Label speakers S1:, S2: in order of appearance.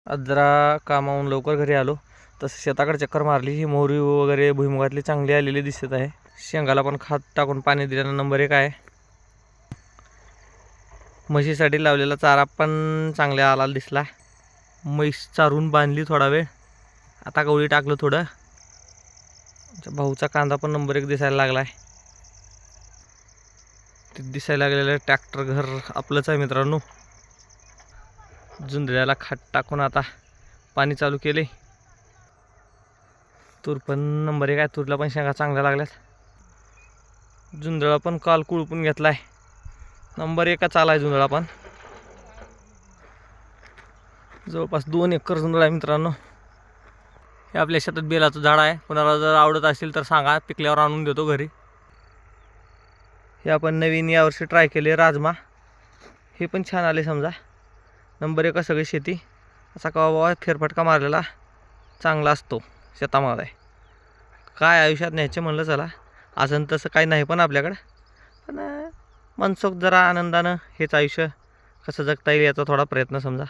S1: आज जरा कामावून लवकर घरी आलो, तसं शेताकडे चक्कर मारली. ही मोहरी वगैरे भुईमुगातली चांगली आलेली दिसत आहे. शेंगाला पण खत टाकून पाणी दिल्यानं नंबर 1 आहे. म्हशीसाठी लावलेला चारा पण चांगला आला दिसला. म्हैस चारून बांधली थोडा वेळ, आता गवळी टाकलं थोडं. भाऊचा कांदा पण नंबर 1 दिसायला लागला आहे. ते दिसायला लागलेलं ट्रॅक्टर घर आपलंच आहे मित्रांनो. जुंधळ्याला खाट टाकून आता पाणी चालू केले. तूर पण नंबर 1 आहे. तूरला पण शेंगा चांगल्या लागल्यात. जुंधळा पण काल कुळपून घेतलाय. नंबर 1 चाला आहे जुंधळा पण. जवळपास 2 एकर जुंधळा आहे मित्रांनो. हे आपल्या शेतात बेलाचं झाड आहे. कोणाला जर आवडत असेल तर सांगा, पिकल्यावर आणून देतो घरी. हे आपण नवीन यावर्षी ट्राय केले राजमा. हे पण छान आले समजा. नंबर 1 सगळी शेती. असा का बाबा फेरफटका मारलेला चांगला असतो शेतामध्ये. काय आयुष्यात न्यायचे म्हणलं चला, अजून तसं काही नाही पण आपल्याकडं. पण मनसोक्त जरा आनंदानं हेच आयुष्य कसं जगता येईल याचा थोडा प्रयत्न समजा.